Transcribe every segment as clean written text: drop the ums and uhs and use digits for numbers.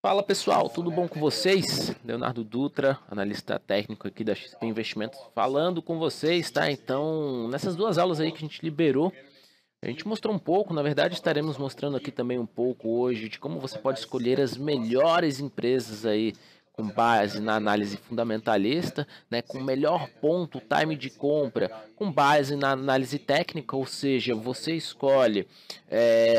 Fala pessoal, tudo bom com vocês? Leonardo Dutra, analista técnico aqui da XP Investimentos, falando com vocês, tá? Então, nessas duas aulas aí que a gente liberou, a gente mostrou um pouco, na verdade estaremos mostrando aqui também um pouco hoje de como você pode escolher as melhores empresas aí com base na análise fundamentalista, né, com melhor ponto, time de compra, com base na análise técnica, ou seja, você escolhe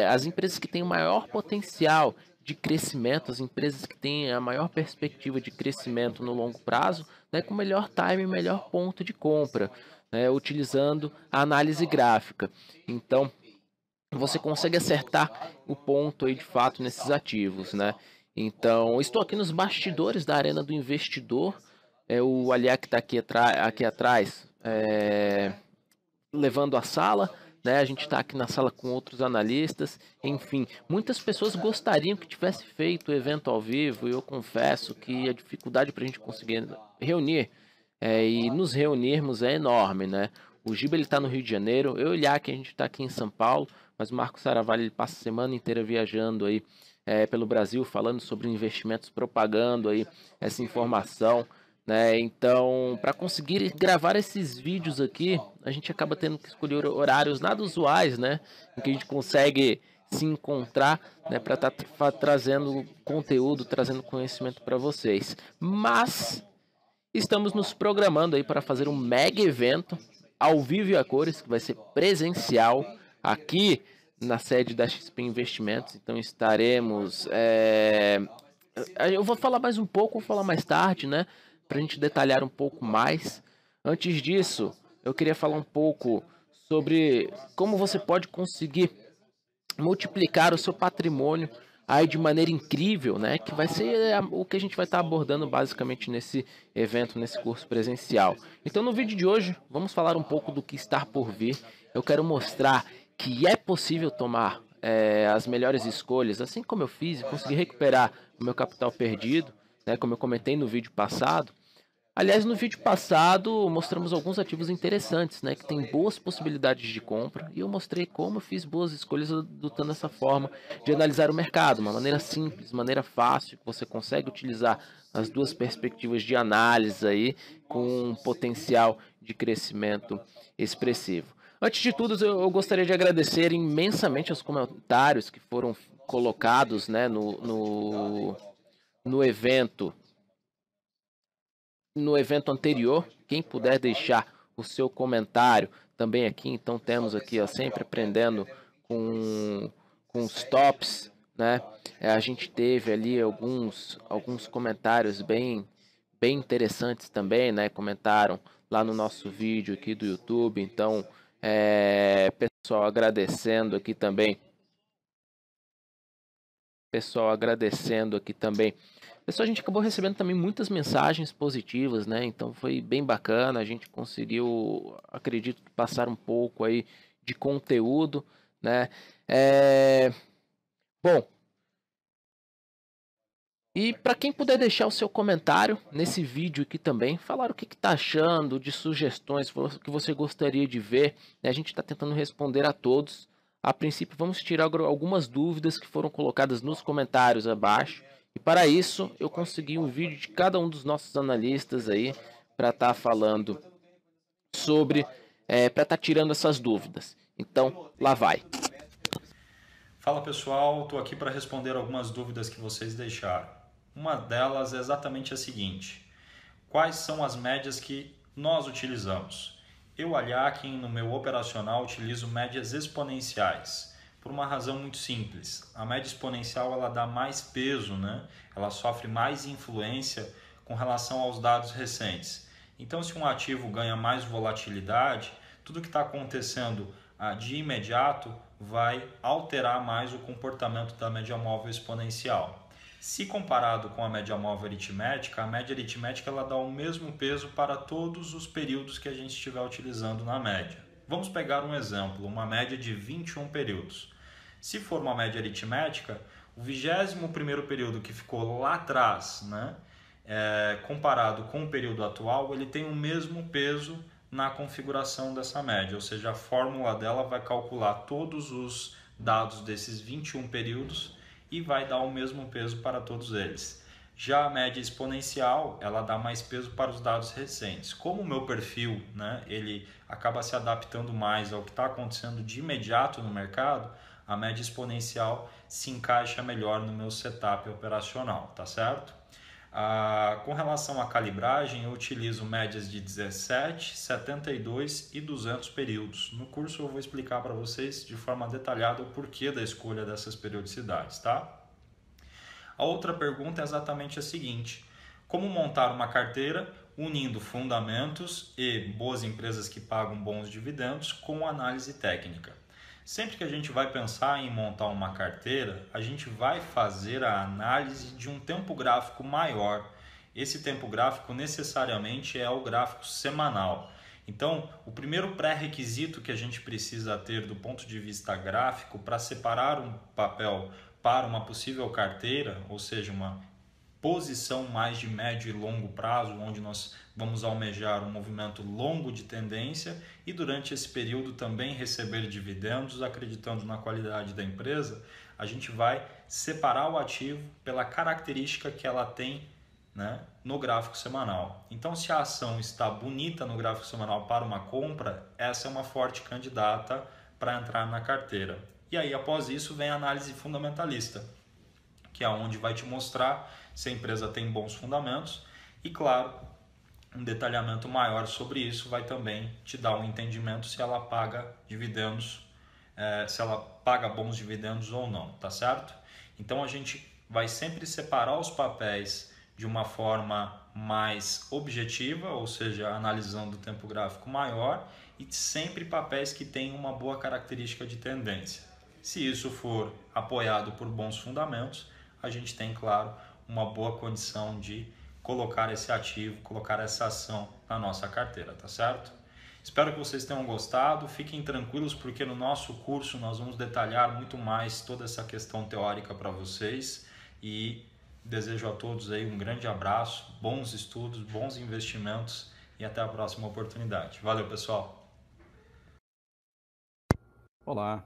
as empresas que têm o maior potencial de crescimento, as empresas que têm a maior perspectiva de crescimento no longo prazo, né, com melhor time, melhor ponto de compra, né, utilizando a análise gráfica. Então, você consegue acertar o ponto aí de fato nesses ativos, né? Então, estou aqui nos bastidores da Arena do Investidor. O Aliá que está aqui atrás, levando a sala, né? A gente está aqui na sala com outros analistas. Enfim, muitas pessoas gostariam que tivesse feito o evento ao vivo. E eu confesso que a dificuldade para a gente conseguir reunir e nos reunirmos é enorme, né? O Giba ele está no Rio de Janeiro, eu e o Ilhac, a gente está aqui em São Paulo, mas o Marco Saravalho ele passa a semana inteira viajando aí pelo Brasil, falando sobre investimentos, propagando aí essa informação, né? Então, para conseguir gravar esses vídeos aqui, a gente acaba tendo que escolher horários nada usuais, né? Em que a gente consegue se encontrar, né, para estar trazendo conteúdo, trazendo conhecimento para vocês. Mas estamos nos programando aí para fazer um mega evento ao vivo e a cores, que vai ser presencial aqui na sede da XP Investimentos. Então estaremos. Eu vou falar mais um pouco, vou falar mais tarde, né? Para a gente detalhar um pouco mais. Antes disso, eu queria falar um pouco sobre como você pode conseguir multiplicar o seu patrimônio aí de maneira incrível, né? Que vai ser o que a gente vai estar abordando basicamente nesse evento, nesse curso presencial. Então, no vídeo de hoje, vamos falar um pouco do que está por vir. Eu quero mostrar que é possível tomar as melhores escolhas, assim como eu fiz, e conseguir recuperar o meu capital perdido, né? Como eu comentei no vídeo passado. Aliás, no vídeo passado mostramos alguns ativos interessantes, né, que tem boas possibilidades de compra, e eu mostrei como eu fiz boas escolhas adotando essa forma de analisar o mercado, uma maneira simples, maneira fácil, que você consegue utilizar as duas perspectivas de análise aí com um potencial de crescimento expressivo. Antes de tudo, eu gostaria de agradecer imensamente os comentários que foram colocados, né, no evento anterior. Quem puder deixar o seu comentário também aqui, então temos aqui, ó, sempre aprendendo com os tops, né? A gente teve ali alguns comentários bem interessantes também, né? Comentaram lá no nosso vídeo aqui do YouTube, então pessoal agradecendo aqui também. Pessoal, a gente acabou recebendo também muitas mensagens positivas, né? Então foi bem bacana, a gente conseguiu, acredito, passar um pouco aí de conteúdo, né? Bom, e para quem puder deixar o seu comentário nesse vídeo aqui também, falar o que está achando, de sugestões que você gostaria de ver, né? A gente está tentando responder a todos. A princípio, vamos tirar algumas dúvidas que foram colocadas nos comentários abaixo. E para isso, eu consegui um vídeo de cada um dos nossos analistas aí para estar falando sobre, para estar tirando essas dúvidas. Então, lá vai. Fala pessoal, estou aqui para responder algumas dúvidas que vocês deixaram. Uma delas é exatamente a seguinte: quais são as médias que nós utilizamos? Eu, Aliakin, no meu operacional, utilizo médias exponenciais, por uma razão muito simples. A média exponencial ela dá mais peso, né? Ela sofre mais influência com relação aos dados recentes. Então, se um ativo ganha mais volatilidade, tudo que está acontecendo de imediato vai alterar mais o comportamento da média móvel exponencial. Se comparado com a média móvel aritmética, a média aritmética ela dá o mesmo peso para todos os períodos que a gente estiver utilizando na média. Vamos pegar um exemplo, uma média de 21 períodos. Se for uma média aritmética, o 21º período que ficou lá atrás, né, comparado com o período atual, ele tem o mesmo peso na configuração dessa média, ou seja, a fórmula dela vai calcular todos os dados desses 21 períodos e vai dar o mesmo peso para todos eles. Já a média exponencial, ela dá mais peso para os dados recentes. Como o meu perfil, né, ele acaba se adaptando mais ao que está acontecendo de imediato no mercado, a média exponencial se encaixa melhor no meu setup operacional, tá certo? Com relação à calibragem, eu utilizo médias de 17, 72 e 200 períodos. No curso eu vou explicar para vocês de forma detalhada o porquê da escolha dessas periodicidades, tá? A outra pergunta é exatamente a seguinte: como montar uma carteira unindo fundamentos e boas empresas que pagam bons dividendos com análise técnica? Sempre que a gente vai pensar em montar uma carteira, a gente vai fazer a análise de um tempo gráfico maior. Esse tempo gráfico necessariamente é o gráfico semanal. Então, o primeiro pré-requisito que a gente precisa ter do ponto de vista gráfico para separar um papel para uma possível carteira, ou seja, uma posição mais de médio e longo prazo, onde nós vamos almejar um movimento longo de tendência e durante esse período também receber dividendos, acreditando na qualidade da empresa, a gente vai separar o ativo pela característica que ela tem, né, no gráfico semanal. Então, se a ação está bonita no gráfico semanal para uma compra, essa é uma forte candidata para entrar na carteira. E aí, após isso, vem a análise fundamentalista, que é onde vai te mostrar se a empresa tem bons fundamentos e, claro, um detalhamento maior sobre isso vai também te dar um entendimento se ela paga dividendos, se ela paga bons dividendos ou não, tá certo? Então a gente vai sempre separar os papéis de uma forma mais objetiva, ou seja, analisando o tempo gráfico maior, e sempre papéis que têm uma boa característica de tendência. Se isso for apoiado por bons fundamentos, a gente tem, claro, uma boa condição de colocar esse ativo, colocar essa ação na nossa carteira, tá certo? Espero que vocês tenham gostado, fiquem tranquilos porque no nosso curso nós vamos detalhar muito mais toda essa questão teórica para vocês e desejo a todos aí um grande abraço, bons estudos, bons investimentos e até a próxima oportunidade. Valeu, pessoal! Olá.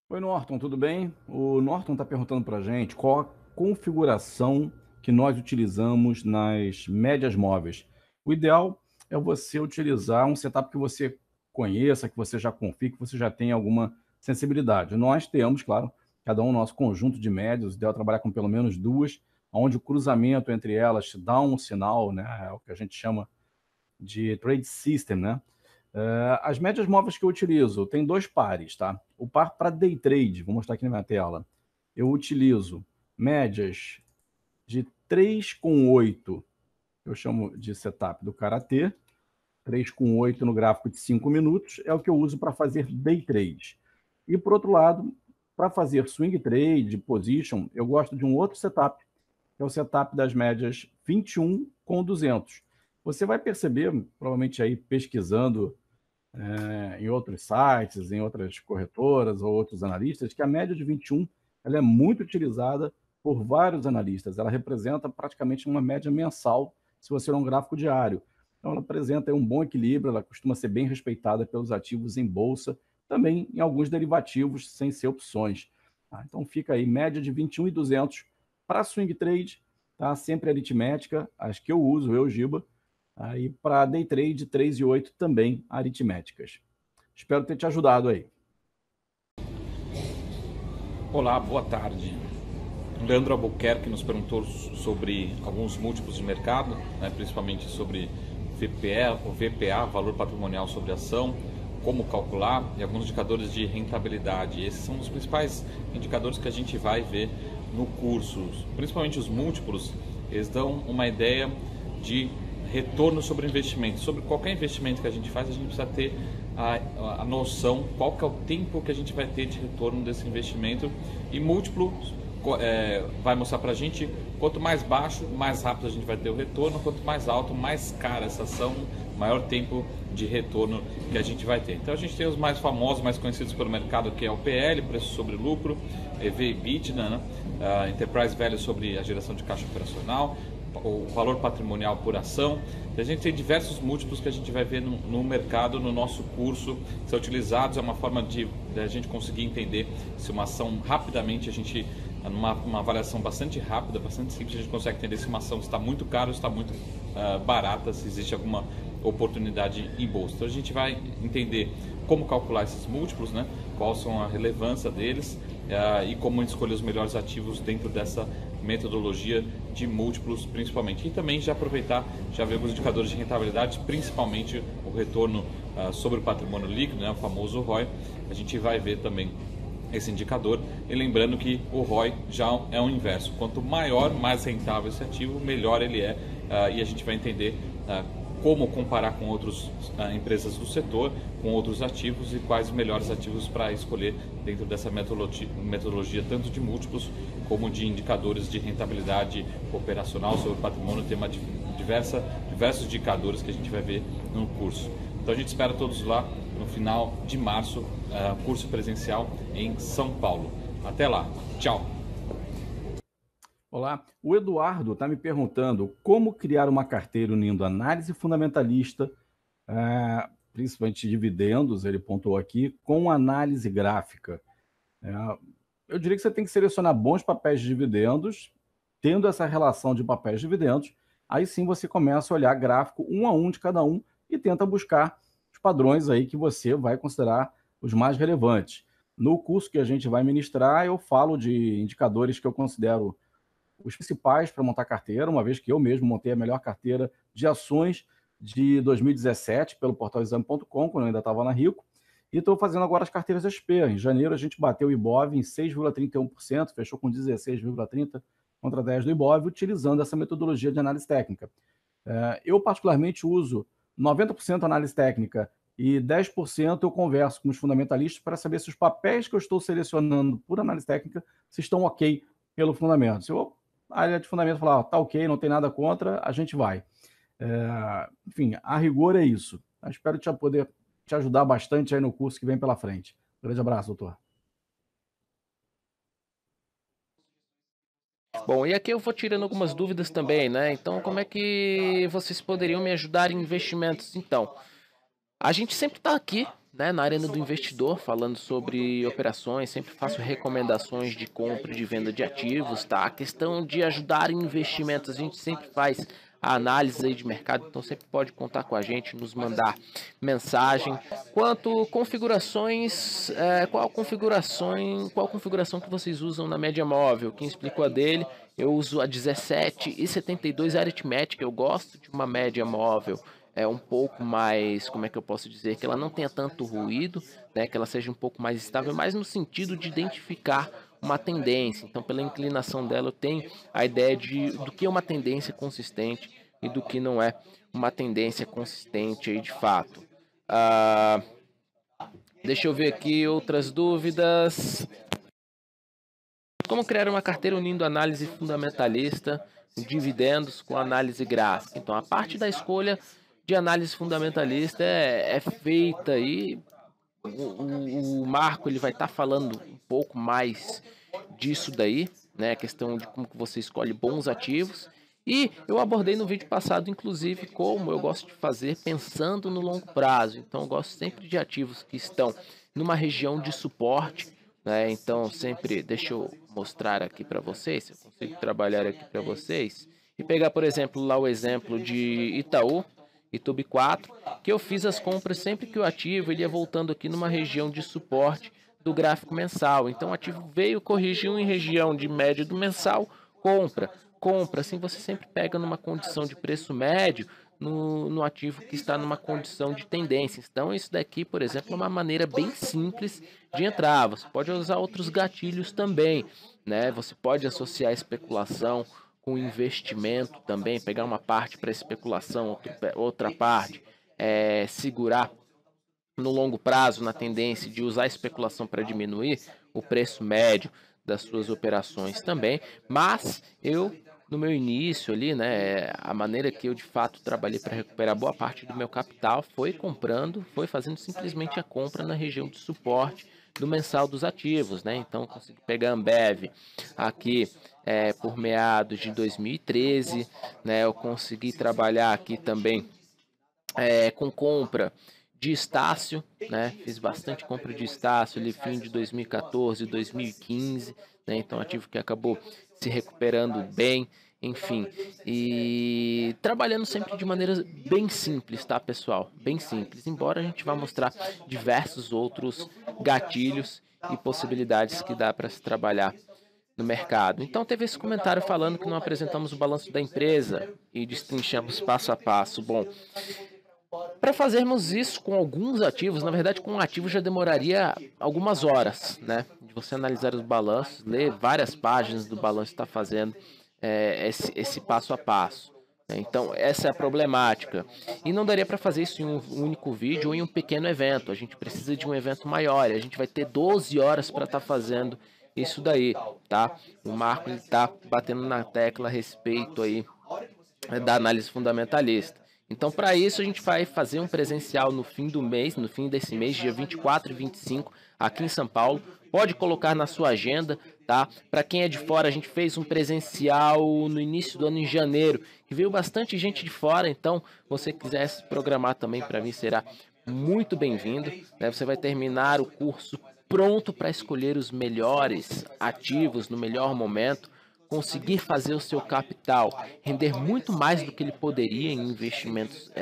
Oi, Norton, tudo bem? O Norton está perguntando para a gente qual a configuração que nós utilizamos nas médias móveis. O ideal é você utilizar um setup que você conheça, que você já confie, que você já tenha alguma sensibilidade. Nós temos, claro, cada um nosso conjunto de médias, o ideal é trabalhar com pelo menos duas, onde o cruzamento entre elas te dá um sinal, né? É o que a gente chama de trade system, né? As médias móveis que eu utilizo, tem dois pares, tá? O par para day trade, vou mostrar aqui na minha tela. Eu utilizo médias de 3,8, eu chamo de setup do Karatê, 3,8 no gráfico de 5 minutos, é o que eu uso para fazer day trade. E por outro lado, para fazer swing trade, position, eu gosto de um outro setup, que é o setup das médias 21 com 200. Você vai perceber, provavelmente aí pesquisando em outros sites, em outras corretoras ou outros analistas, que a média de 21 ela é muito utilizada por vários analistas. Ela representa praticamente uma média mensal, se você olhar um gráfico diário. Então, ela apresenta um bom equilíbrio, ela costuma ser bem respeitada pelos ativos em bolsa, também em alguns derivativos, sem ser opções. Tá? Então, fica aí, média de 21.200 para swing trade, tá? Sempre aritmética, as que eu uso, eu, Giba. Aí para day trade, 3,8 também aritméticas. Espero ter te ajudado aí. Olá, boa tarde. Leandro Albuquerque nos perguntou sobre alguns múltiplos de mercado, né, principalmente sobre o VPA, valor patrimonial sobre ação, como calcular e alguns indicadores de rentabilidade. Esses são os principais indicadores que a gente vai ver no curso. Principalmente os múltiplos, eles dão uma ideia de retorno sobre investimento. Sobre qualquer investimento que a gente faz, a gente precisa ter a noção qual que é o tempo que a gente vai ter de retorno desse investimento, e múltiplo vai mostrar para a gente quanto mais baixo, mais rápido a gente vai ter o retorno, quanto mais alto, mais cara essa ação, maior tempo de retorno que a gente vai ter. Então a gente tem os mais famosos, mais conhecidos pelo mercado, que é o PL, preço sobre lucro, EV/EBITDA, né? Enterprise Value sobre a geração de caixa operacional, o valor patrimonial por ação. A gente tem diversos múltiplos que a gente vai ver no mercado, no nosso curso, são utilizados, é uma forma de a gente conseguir entender se uma ação rapidamente a gente numa avaliação bastante rápida, bastante simples, a gente consegue entender se uma ação está muito cara ou está muito barata, se existe alguma oportunidade em bolsa. Então a gente vai entender como calcular esses múltiplos, né? Qual são a relevância deles e como escolher os melhores ativos dentro dessa metodologia de múltiplos principalmente. E também já aproveitar, já ver alguns indicadores de rentabilidade, principalmente o retorno sobre o patrimônio líquido, né? O famoso ROI. A gente vai ver também esse indicador, e lembrando que o ROI já é o inverso. Quanto maior, mais rentável esse ativo, melhor ele é, e a gente vai entender como comparar com outras empresas do setor, com outros ativos e quais os melhores ativos para escolher dentro dessa metodologia, tanto de múltiplos como de indicadores de rentabilidade operacional sobre o patrimônio. Tem diversos indicadores que a gente vai ver no curso. Então a gente espera todos lá no final de março, curso presencial em São Paulo. Até lá, tchau! Olá, o Eduardo está me perguntando como criar uma carteira unindo análise fundamentalista, principalmente dividendos, ele pontuou aqui, com análise gráfica. Eu diria que você tem que selecionar bons papéis de dividendos, tendo essa relação de papéis de dividendos, aí sim você começa a olhar gráfico um a um de cada um e tenta buscar os padrões aí que você vai considerar os mais relevantes. No curso que a gente vai ministrar, eu falo de indicadores que eu considero os principais para montar carteira, uma vez que eu mesmo montei a melhor carteira de ações de 2017 pelo portal exame.com, quando eu ainda estava na Rico, e estou fazendo agora as carteiras SP. Em janeiro a gente bateu o IBOV em 6,31%, fechou com 16,30% contra 10% do IBOV, utilizando essa metodologia de análise técnica. Eu particularmente uso 90% análise técnica e 10% eu converso com os fundamentalistas para saber se os papéis que eu estou selecionando por análise técnica se estão ok pelo fundamento. Se a área de fundamento falar, tá ok, não tem nada contra, a gente vai. Enfim, a rigor é isso. Eu espero poder te ajudar bastante aí no curso que vem pela frente. Grande abraço, doutor. Bom, e aqui eu vou tirando algumas dúvidas também, né? Então, como é que vocês poderiam me ajudar em investimentos? Então, a gente sempre está aqui, né, na Arena do Investidor, falando sobre operações, sempre faço recomendações de compra e de venda de ativos, tá? A questão de ajudar em investimentos, a gente sempre faz a análise aí de mercado, então sempre pode contar com a gente, nos mandar mensagem. Quanto configurações, qual configuração que vocês usam na média móvel? Quem explicou a dele, eu uso a 17,72 aritmética, eu gosto de uma média móvel um pouco mais, como é que eu posso dizer, que ela não tenha tanto ruído, né, que ela seja um pouco mais estável, mas no sentido de identificar uma tendência. Então, pela inclinação dela, eu tenho a ideia do que é uma tendência consistente e do que não é uma tendência consistente aí de fato. Deixa eu ver aqui outras dúvidas. Como criar uma carteira unindo análise fundamentalista, dividendos com análise gráfica? Então, a parte da escolha de análise fundamentalista é feita aí. O Marco ele vai estar falando um pouco mais disso daí, né? A questão de como que você escolhe bons ativos. E eu abordei no vídeo passado, inclusive, como eu gosto de fazer pensando no longo prazo. Então, eu gosto sempre de ativos que estão numa região de suporte, né? Então, sempre, deixa eu mostrar aqui para vocês, se eu consigo trabalhar aqui para vocês. E pegar, por exemplo, lá o exemplo de Itaú, Itubi 4, que eu fiz as compras sempre que o ativo ele ia voltando aqui numa região de suporte do gráfico mensal. Então o ativo veio, corrigiu em região de média do mensal, compra. Assim você sempre pega numa condição de preço médio no ativo que está numa condição de tendência. Então isso daqui, por exemplo, é uma maneira bem simples de entrar. Você pode usar outros gatilhos também, né? Você pode associar especulação com investimento também, pegar uma parte para especulação, outra parte segurar no longo prazo na tendência de usar a especulação para diminuir o preço médio das suas operações também. Mas eu, no meu início ali, né, a maneira que eu de fato trabalhei para recuperar boa parte do meu capital foi fazendo simplesmente a compra na região de suporte do mensal dos ativos, né? Então consegui pegar a Ambev aqui por meados de 2013, né? Eu consegui trabalhar aqui também com compra de Estácio, né? Fiz bastante compra de Estácio ali fim de 2014, 2015, né? Então ativo que acabou se recuperando bem, enfim, e trabalhando sempre de maneira bem simples, tá, pessoal? Bem simples, embora a gente vá mostrar diversos outros gatilhos e possibilidades que dá para se trabalhar no mercado. Então teve esse comentário falando que não apresentamos o balanço da empresa e destrinchamos passo a passo. Bom, para fazermos isso com alguns ativos, na verdade com um ativo já demoraria algumas horas, né? De você analisar os balanços, ler várias páginas do balanço que está fazendo esse passo a passo. Então essa é a problemática. E não daria para fazer isso em um único vídeo ou em um pequeno evento. A gente precisa de um evento maior. A gente vai ter 12 horas para estar fazendo isso daí, tá? O Marco está batendo na tecla a respeito aí da análise fundamentalista. Então, para isso, a gente vai fazer um presencial no fim do mês, no fim desse mês, dia 24 e 25, aqui em São Paulo. Pode colocar na sua agenda, tá? Para quem é de fora, a gente fez um presencial no início do ano, em janeiro, que veio bastante gente de fora. Então, você quiser se programar também para mim, será muito bem-vindo, né? Você vai terminar o curso pronto para escolher os melhores ativos no melhor momento, conseguir fazer o seu capital render muito mais do que ele poderia em investimentos,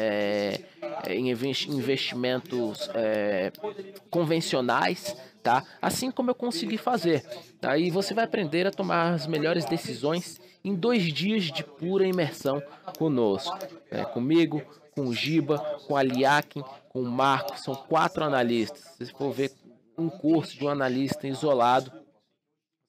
convencionais, tá? Assim como eu consegui fazer. Aí você vai aprender a tomar as melhores decisões em 2 dias de pura imersão conosco, comigo, com o Giba, com a Liakin, com o Marco. São 4 analistas. Se for ver um curso de um analista isolado,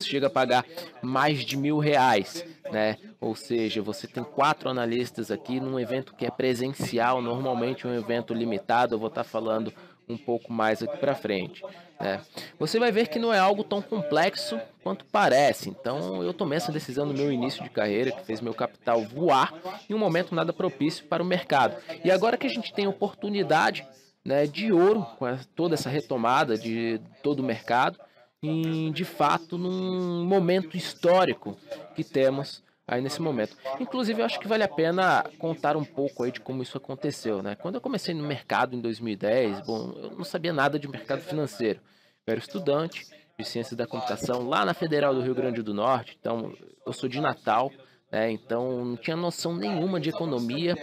chega a pagar mais de R$1.000, né? Ou seja, você tem 4 analistas aqui num evento que é presencial, normalmente um evento limitado. Eu vou estar falando um pouco mais aqui para frente, né? Você vai ver que não é algo tão complexo quanto parece. Então eu tomei essa decisão no meu início de carreira, que fez meu capital voar em um momento nada propício para o mercado. E agora que a gente tem oportunidade, né, de ouro com toda essa retomada de todo o mercado, e de fato num momento histórico que temos aí nesse momento. Inclusive eu acho que vale a pena contar um pouco aí de como isso aconteceu, né? Quando eu comecei no mercado em 2010, bom, eu não sabia nada de mercado financeiro. Eu era estudante de ciências da computação lá na Federal do Rio Grande do Norte, então eu sou de Natal, né? Então não tinha noção nenhuma de economia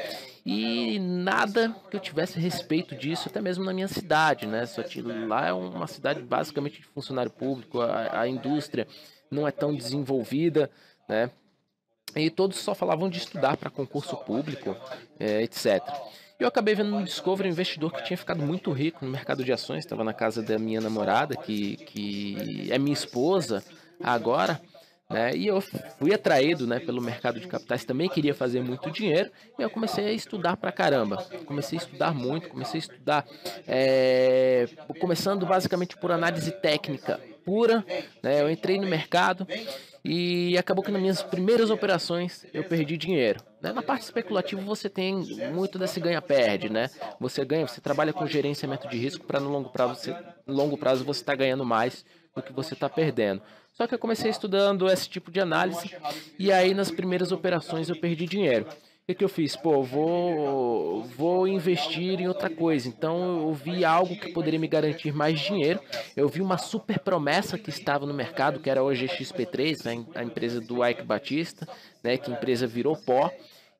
e nada que eu tivesse respeito disso, até mesmo na minha cidade, né? Só que lá é uma cidade basicamente de funcionário público, a indústria não é tão desenvolvida, né? E todos só falavam de estudar para concurso público, etc. Eu acabei vendo no Discovery um investidor que tinha ficado muito rico no mercado de ações, estava na casa da minha namorada, que é minha esposa agora, né? E eu fui atraído, né, pelo mercado de capitais, também queria fazer muito dinheiro, e eu comecei a estudar pra caramba. Comecei a estudar muito, comecei a estudar, começando basicamente por análise técnica pura, né? Eu entrei no mercado e acabou que nas minhas primeiras operações eu perdi dinheiro, né? Na parte especulativa você tem muito desse ganha-perde, né? Você ganha, você trabalha com gerenciamento de risco para no longo prazo você está ganhando mais do que você está perdendo. Só que eu comecei estudando esse tipo de análise e aí nas primeiras operações eu perdi dinheiro. O que eu fiz? Pô, vou investir em outra coisa. Então eu vi algo que poderia me garantir mais dinheiro. Eu vi uma super promessa que estava no mercado, que era a OGXP3, né, a empresa do Ike Batista, né, que a empresa virou pó.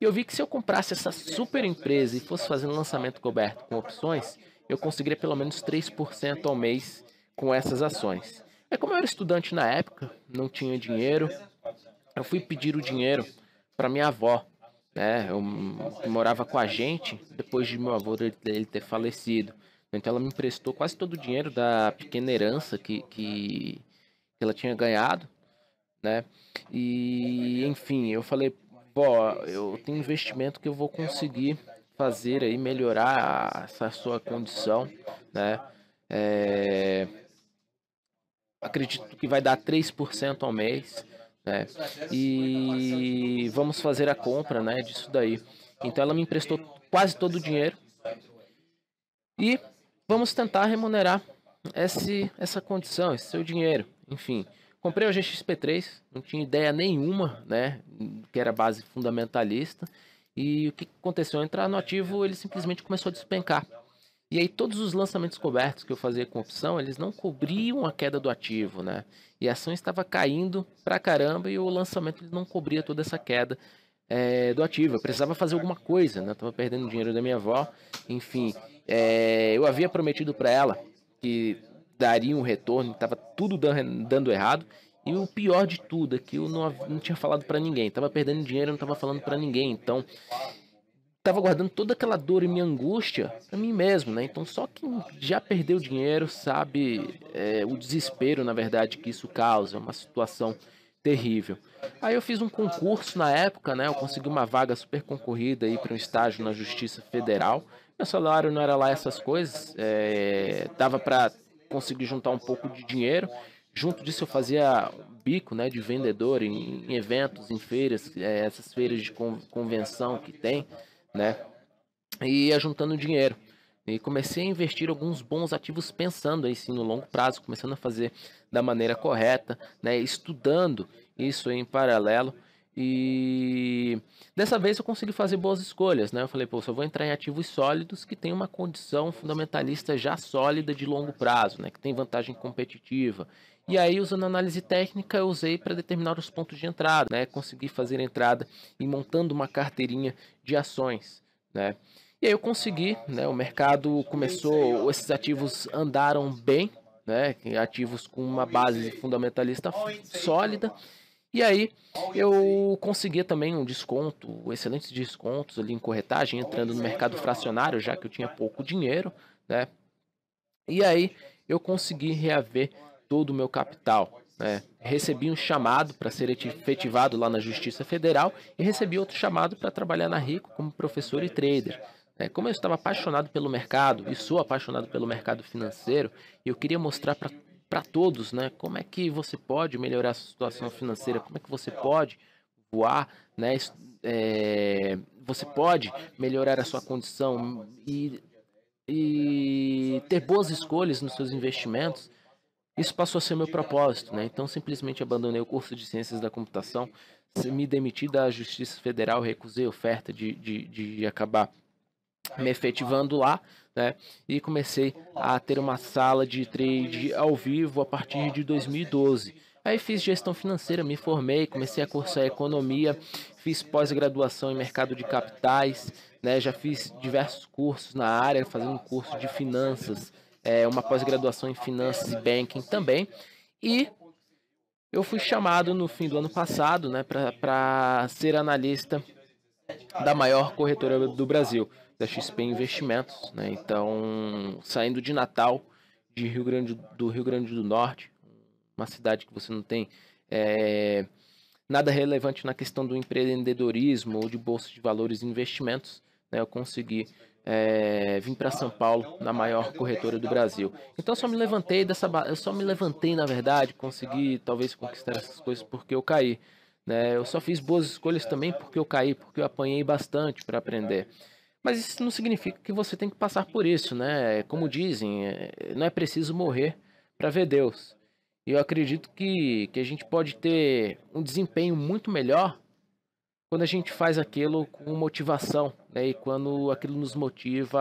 E eu vi que se eu comprasse essa super empresa e fosse fazer um lançamento coberto com opções, eu conseguiria pelo menos 3% ao mês com essas ações. Como eu era estudante na época, não tinha dinheiro, eu fui pedir o dinheiro para minha avó, né? Eu morava com a gente depois de meu avô ele ter falecido. Então ela me emprestou quase todo o dinheiro da pequena herança que ela tinha ganhado, né? E enfim, eu falei, vó, eu tenho investimento que eu vou conseguir fazer aí, melhorar essa sua condição, né? Acredito que vai dar 3% ao mês, né? E vamos fazer a compra, né, disso daí. Então ela me emprestou quase todo o dinheiro e vamos tentar remunerar essa condição, esse seu dinheiro. Enfim, comprei o GXP3, não tinha ideia nenhuma, né, que era base fundamentalista. E o que aconteceu? Entrar no ativo, ele simplesmente começou a despencar. E aí todos os lançamentos cobertos que eu fazia com opção, eles não cobriam a queda do ativo, né? E a ação estava caindo pra caramba e o lançamento ele não cobria toda essa queda do ativo. Eu precisava fazer alguma coisa, né? Eu tava perdendo dinheiro da minha avó, enfim. Eu havia prometido para ela que daria um retorno, estava tudo dando errado. E o pior de tudo é que eu não tinha falado para ninguém. Tava perdendo dinheiro, não tava falando para ninguém. Então tava guardando toda aquela dor e minha angústia pra mim mesmo, né? Então só quem já perdeu dinheiro sabe o desespero, na verdade, que isso causa, uma situação terrível. Aí eu fiz um concurso na época, né? Eu consegui uma vaga super concorrida aí para um estágio na Justiça Federal. Meu salário não era lá essas coisas, dava para conseguir juntar um pouco de dinheiro. Junto disso eu fazia bico, né, de vendedor em eventos, em feiras, essas feiras de convenção que tem, né? E ia juntando dinheiro. E comecei a investir alguns bons ativos pensando assim no longo prazo, começando a fazer da maneira correta, né? Estudando isso em paralelo. E dessa vez eu consegui fazer boas escolhas, né? Eu falei, pô, só vou entrar em ativos sólidos que tem uma condição fundamentalista já sólida de longo prazo, né? Que tem vantagem competitiva. E aí, usando análise técnica, eu usei para determinar os pontos de entrada, né? Consegui fazer a entrada e montando uma carteirinha de ações, né? E aí eu consegui, né? O mercado começou, esses ativos andaram bem, né? Ativos com uma base fundamentalista sólida. E aí eu conseguia também um desconto, excelentes descontos ali em corretagem, entrando no mercado fracionário, já que eu tinha pouco dinheiro, né? E aí eu consegui reaver todo o meu capital, né? Recebi um chamado para ser efetivado lá na Justiça Federal e recebi outro chamado para trabalhar na Rico como professor e trader. Como eu estava apaixonado pelo mercado e sou apaixonado pelo mercado financeiro, eu queria mostrar para todos, né, como é que você pode melhorar a sua situação financeira, como é que você pode voar, né, você pode melhorar a sua condição e ter boas escolhas nos seus investimentos. Isso passou a ser meu propósito, né? Então simplesmente abandonei o curso de Ciências da Computação, me demiti da Justiça Federal, recusei a oferta de acabar me efetivando lá, né? E comecei a ter uma sala de trade ao vivo a partir de 2012. Aí fiz gestão financeira, me formei, comecei a cursar economia, fiz pós-graduação em mercado de capitais, né? Já fiz diversos cursos na área, fazendo um curso de finanças, uma pós-graduação em finanças e banking também. E eu fui chamado no fim do ano passado, né, para ser analista da maior corretora do Brasil, da XP Investimentos, né? Então, saindo de Natal, do Rio Grande do Norte, uma cidade que você não tem nada relevante na questão do empreendedorismo ou de bolsa de valores e investimentos, né? Eu consegui vir para São Paulo, na maior corretora do Brasil. Então eu só me levantei, na verdade, consegui talvez conquistar essas coisas porque eu caí, né? Eu só fiz boas escolhas também porque eu caí, porque eu apanhei bastante para aprender. Mas isso não significa que você tem que passar por isso, né? Como dizem, não é preciso morrer para ver Deus. E eu acredito que a gente pode ter um desempenho muito melhor quando a gente faz aquilo com motivação, né? E quando aquilo nos motiva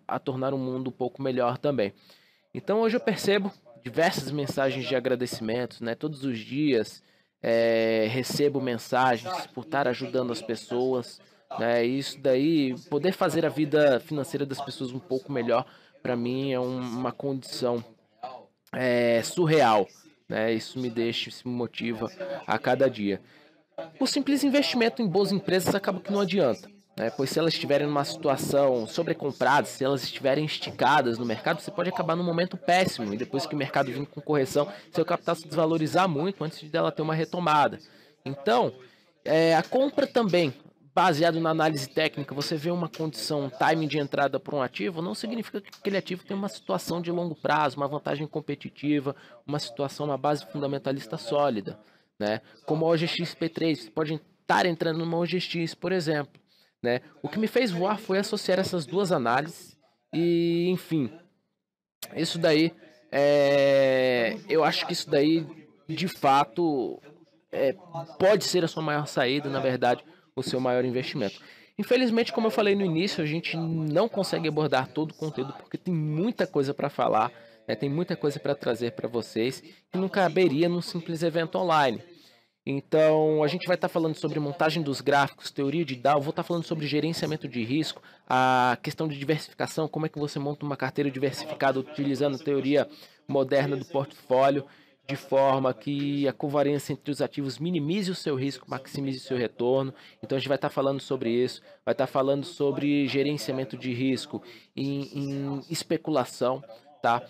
a tornar o mundo um pouco melhor também. Então hoje eu percebo diversas mensagens de agradecimentos, né? Todos os dias recebo mensagens por estar ajudando as pessoas, né? E isso daí, poder fazer a vida financeira das pessoas um pouco melhor, para mim é uma condição surreal, né? Isso me motiva a cada dia. O simples investimento em boas empresas acaba que não adianta, né? Pois se elas estiverem numa situação sobrecomprada, se elas estiverem esticadas no mercado, você pode acabar num momento péssimo e depois que o mercado vir com correção, seu capital se desvalorizar muito antes dela ter uma retomada. Então, a compra também, baseado na análise técnica, você vê uma condição, um timing de entrada para um ativo, não significa que aquele ativo tem uma situação de longo prazo, uma vantagem competitiva, uma situação, uma base fundamentalista sólida, né? Como a OGXP3, você pode estar entrando numa OGX, por exemplo, né? O que me fez voar foi associar essas duas análises e, enfim, isso daí, eu acho que isso daí, de fato, pode ser a sua maior saída, na verdade, o seu maior investimento. Infelizmente, como eu falei no início, a gente não consegue abordar todo o conteúdo porque tem muita coisa para falar, né? Tem muita coisa para trazer para vocês que não caberia num simples evento online. Então, a gente vai estar falando sobre montagem dos gráficos, teoria de DAO, vou estar falando sobre gerenciamento de risco, a questão de diversificação, como é que você monta uma carteira diversificada utilizando a teoria moderna do portfólio, de forma que a covariância entre os ativos minimize o seu risco, maximize o seu retorno. Então, a gente vai estar falando sobre isso, vai estar falando sobre gerenciamento de risco em especulação, tá?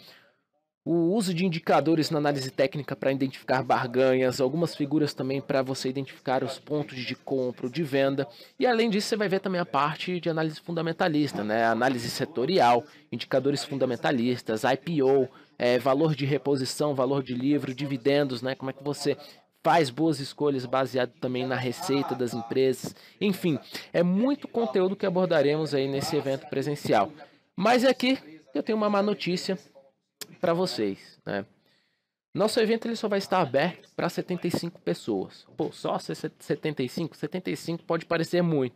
O uso de indicadores na análise técnica para identificar barganhas, algumas figuras também para você identificar os pontos de compra ou de venda. E além disso, você vai ver também a parte de análise fundamentalista, né? Análise setorial, indicadores fundamentalistas, IPO, valor de reposição, valor de livro, dividendos, né? Como é que você faz boas escolhas baseado também na receita das empresas. Enfim, é muito conteúdo que abordaremos aí nesse evento presencial. Mas aqui eu tenho uma má notícia para vocês, né? Nosso evento ele só vai estar aberto para 75 pessoas. Pô, só 75? 75 pode parecer muito,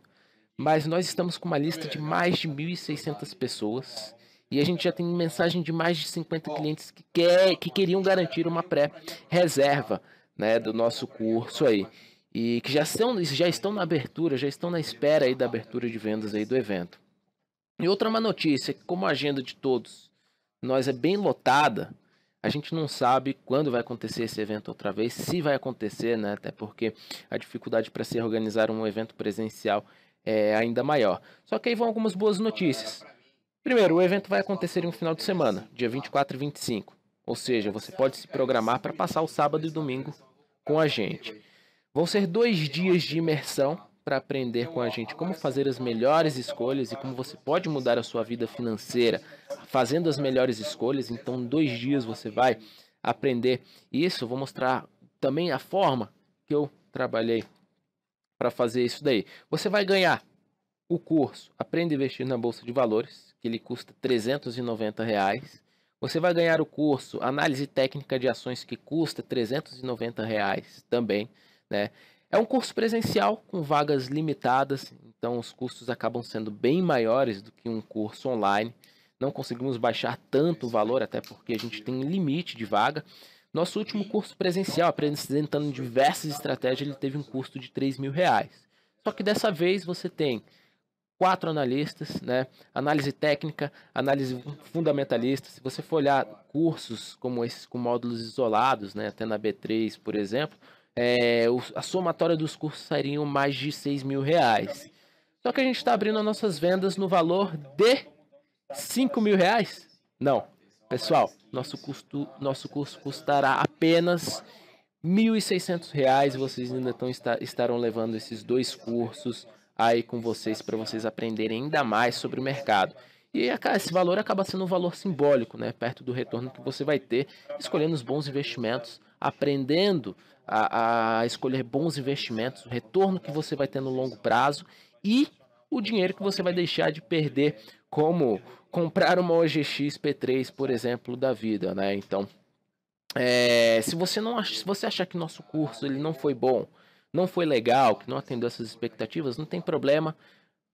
mas nós estamos com uma lista de mais de 1.600 pessoas e a gente já tem mensagem de mais de 50 clientes que queriam garantir uma pré-reserva, né, do nosso curso aí e que já estão na abertura, já estão na espera aí da abertura de vendas aí do evento. E outra má notícia, como a agenda de todos nós é bem lotada, a gente não sabe quando vai acontecer esse evento outra vez, se vai acontecer, né? Até porque a dificuldade para se organizar um evento presencial é ainda maior. Só que aí vão algumas boas notícias. Primeiro, o evento vai acontecer em um final de semana, dia 24 e 25. Ou seja, você pode se programar para passar o sábado e domingo com a gente. Vão ser 2 dias de imersão para aprender com a gente como fazer as melhores escolhas e como você pode mudar a sua vida financeira fazendo as melhores escolhas. Então, 2 dias você vai aprender isso. Eu vou mostrar também a forma que eu trabalhei para fazer isso daí. Você vai ganhar o curso Aprenda a Investir na Bolsa de Valores, que ele custa R$390. Você vai ganhar o curso Análise Técnica de Ações, que custa R$390 também, né? É um curso presencial com vagas limitadas, então os custos acabam sendo bem maiores do que um curso online. Não conseguimos baixar tanto o valor, até porque a gente tem um limite de vaga. Nosso último curso presencial, apresentando diversas estratégias, ele teve um custo de R$3.000. Só que dessa vez você tem 4 analistas, né? Análise técnica, análise fundamentalista. Se você for olhar cursos como esses com módulos isolados, né? Até na B3, por exemplo, a somatória dos cursos seriam mais de R$6.000. Só que a gente está abrindo as nossas vendas no valor de R$5.000? Não, pessoal, nosso curso custará apenas R$1.600 e vocês ainda estarão levando esses 2 cursos aí com vocês para vocês aprenderem ainda mais sobre o mercado. E esse valor acaba sendo um valor simbólico, né? Perto do retorno que você vai ter escolhendo os bons investimentos, aprendendo a escolher bons investimentos, o retorno que você vai ter no longo prazo e o dinheiro que você vai deixar de perder, como comprar uma OGX P3, por exemplo, da vida, né? Então, se você achar que nosso curso ele não foi bom, não foi legal, que não atendeu essas expectativas, não tem problema.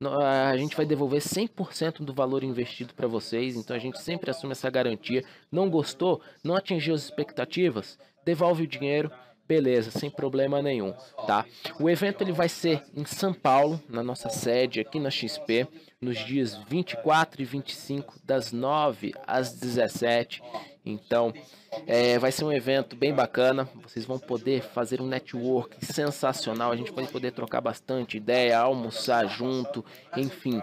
A gente vai devolver 100% do valor investido para vocês, então a gente sempre assume essa garantia. Não gostou, não atingiu as expectativas, devolve o dinheiro, beleza, sem problema nenhum, tá? O evento ele vai ser em São Paulo, na nossa sede aqui na XP, nos dias 24 e 25, das 9 às 17. Então, vai ser um evento bem bacana. Vocês vão poder fazer um network sensacional. A gente vai poder trocar bastante ideia, almoçar junto, enfim.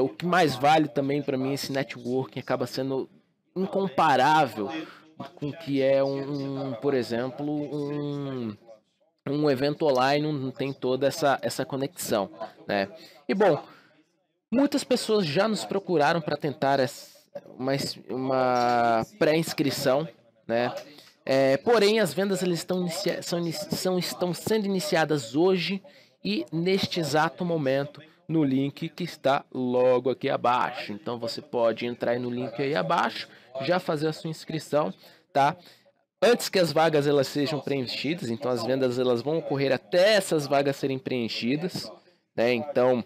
O que mais vale também para mim, esse networking acaba sendo incomparável com o que é por exemplo, um evento online, não tem toda essa conexão, né? E bom, muitas pessoas já nos procuraram para tentar uma pré-inscrição, né? Porém, as vendas elas estão sendo iniciadas hoje e neste exato momento no link que está logo aqui abaixo. Então você pode entrar aí no link aí abaixo, já fazer a sua inscrição, tá? Antes que as vagas elas sejam preenchidas, então as vendas elas vão ocorrer até essas vagas serem preenchidas, né? Então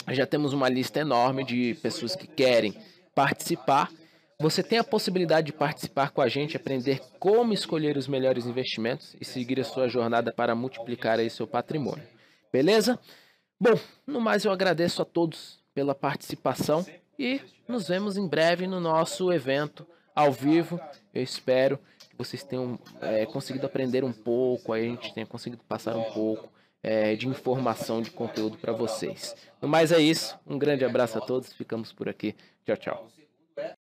Já temos uma lista enorme de pessoas que querem participar. Você tem a possibilidade de participar com a gente, aprender como escolher os melhores investimentos e seguir a sua jornada para multiplicar aí seu patrimônio. Beleza? Bom, no mais eu agradeço a todos pela participação e nos vemos em breve no nosso evento ao vivo. Eu espero que vocês tenham conseguido aprender um pouco, a gente tenha conseguido passar um pouco de informação, de conteúdo para vocês. No mais é isso, um grande abraço a todos, ficamos por aqui. Tchau, tchau.